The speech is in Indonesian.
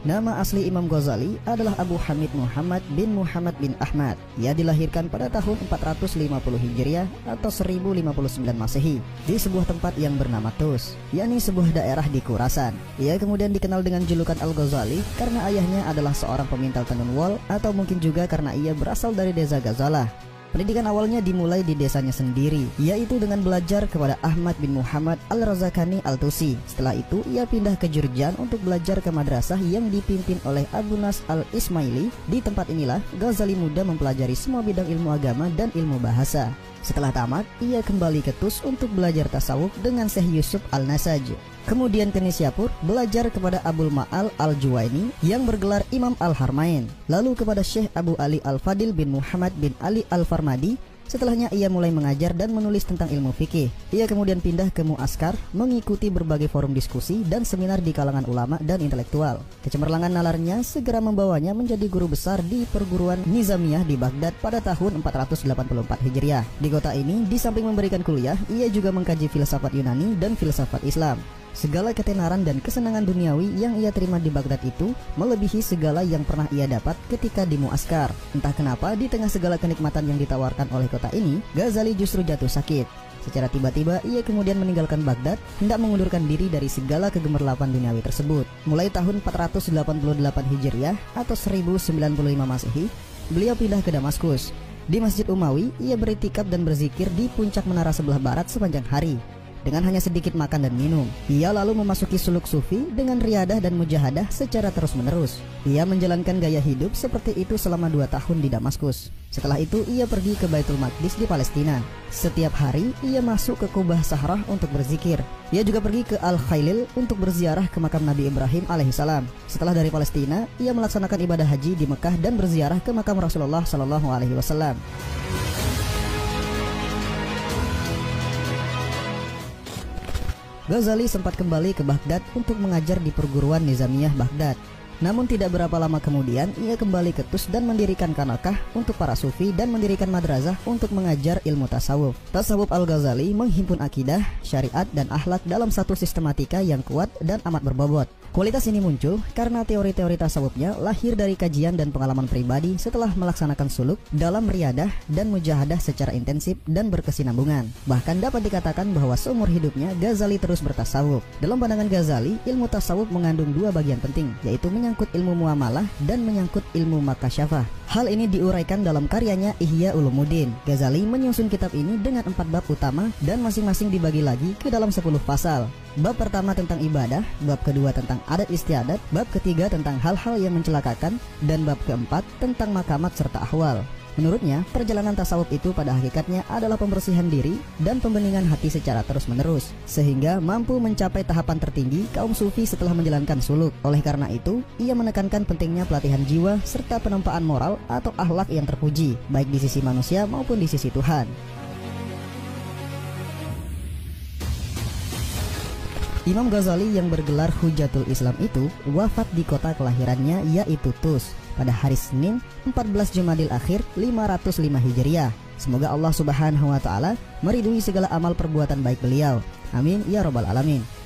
Nama asli Imam Ghazali adalah Abu Hamid Muhammad bin Ahmad. Ia dilahirkan pada tahun 450 Hijriah atau 1059 Masehi di sebuah tempat yang bernama Tus, yakni sebuah daerah di Khurasan. Ia kemudian dikenal dengan julukan Al-Ghazali karena ayahnya adalah seorang pemintal tenun wol, atau mungkin juga karena ia berasal dari desa Ghazalah. Pendidikan awalnya dimulai di desanya sendiri, yaitu dengan belajar kepada Ahmad bin Muhammad Al-Razakani Al-Tusi. Setelah itu, ia pindah ke Jurjan untuk belajar ke madrasah yang dipimpin oleh Abu Nas Al-Ismaili. Di tempat inilah, Ghazali muda mempelajari semua bidang ilmu agama dan ilmu bahasa. Setelah tamat, ia kembali ke Tus untuk belajar tasawuf dengan Syekh Yusuf Al-Nasaj. Kemudian ke Nisyapur belajar kepada Abul Ma'al Al-Juwaini yang bergelar Imam Al-Harmain. Lalu kepada Syekh Abu Ali Al-Fadil bin Muhammad bin Ali Al-Farmadi. Setelahnya ia mulai mengajar dan menulis tentang ilmu fikih. Ia kemudian pindah ke Mu'askar, mengikuti berbagai forum diskusi dan seminar di kalangan ulama dan intelektual. Kecemerlangan nalarnya segera membawanya menjadi guru besar di perguruan Nizamiyah di Baghdad pada tahun 484 Hijriah. Di kota ini, di samping memberikan kuliah, ia juga mengkaji filsafat Yunani dan filsafat Islam. Segala ketenaran dan kesenangan duniawi yang ia terima di Baghdad itu melebihi segala yang pernah ia dapat ketika di Mu'askar. Entah kenapa, di tengah segala kenikmatan yang ditawarkan oleh kota ini, Ghazali justru jatuh sakit. Secara tiba-tiba, ia kemudian meninggalkan Baghdad, hendak mengundurkan diri dari segala kegemerlapan duniawi tersebut. Mulai tahun 488 Hijriah atau 1095 Masehi, beliau pindah ke Damaskus. Di Masjid Umawi, ia beriktikaf dan berzikir di puncak menara sebelah barat sepanjang hari, dengan hanya sedikit makan dan minum. Ia lalu memasuki suluk sufi dengan riadah dan mujahadah secara terus-menerus. Ia menjalankan gaya hidup seperti itu selama 2 tahun di Damaskus. Setelah itu ia pergi ke Baitul Maqdis di Palestina. Setiap hari ia masuk ke Kubah Sahrah untuk berzikir. Ia juga pergi ke Al-Khailil untuk berziarah ke makam Nabi Ibrahim alaihissalam. Setelah dari Palestina, ia melaksanakan ibadah haji di Mekah dan berziarah ke makam Rasulullah sallallahu alaihi wasallam. Ghazali sempat kembali ke Baghdad untuk mengajar di perguruan Nizamiyah Baghdad. Namun tidak berapa lama kemudian ia kembali ke Tus dan mendirikan kanakah untuk para sufi dan mendirikan madrasah untuk mengajar ilmu tasawuf. Tasawuf Al-Ghazali menghimpun akidah, syariat dan akhlak dalam satu sistematika yang kuat dan amat berbobot. Kualitas ini muncul karena teori-teori tasawufnya lahir dari kajian dan pengalaman pribadi setelah melaksanakan suluk dalam riadah dan mujahadah secara intensif dan berkesinambungan. Bahkan dapat dikatakan bahwa seumur hidupnya Ghazali terus bertasawuf. Dalam pandangan Ghazali, ilmu tasawuf mengandung 2 bagian penting, yaitu menyangkut ilmu muamalah dan menyangkut ilmu makasyafah. Hal ini diuraikan dalam karyanya Ihya Ulumuddin. Ghazali menyusun kitab ini dengan 4 bab utama dan masing-masing dibagi lagi ke dalam 10 pasal. Bab pertama tentang ibadah, bab kedua tentang adat istiadat, bab ketiga tentang hal-hal yang mencelakakan, dan bab keempat tentang makamat serta ahwal. Menurutnya, perjalanan tasawuf itu pada hakikatnya adalah pembersihan diri dan pembeningan hati secara terus-menerus, sehingga mampu mencapai tahapan tertinggi kaum sufi setelah menjalankan suluk. Oleh karena itu, ia menekankan pentingnya pelatihan jiwa serta penempaan moral atau akhlak yang terpuji, baik di sisi manusia maupun di sisi Tuhan. Imam Ghazali yang bergelar Hujatul Islam itu wafat di kota kelahirannya yaitu Tus pada hari Senin 14 Jumadil Akhir 505 Hijriah. Semoga Allah Subhanahu wa taala meridhui segala amal perbuatan baik beliau. Amin ya rabbal alamin.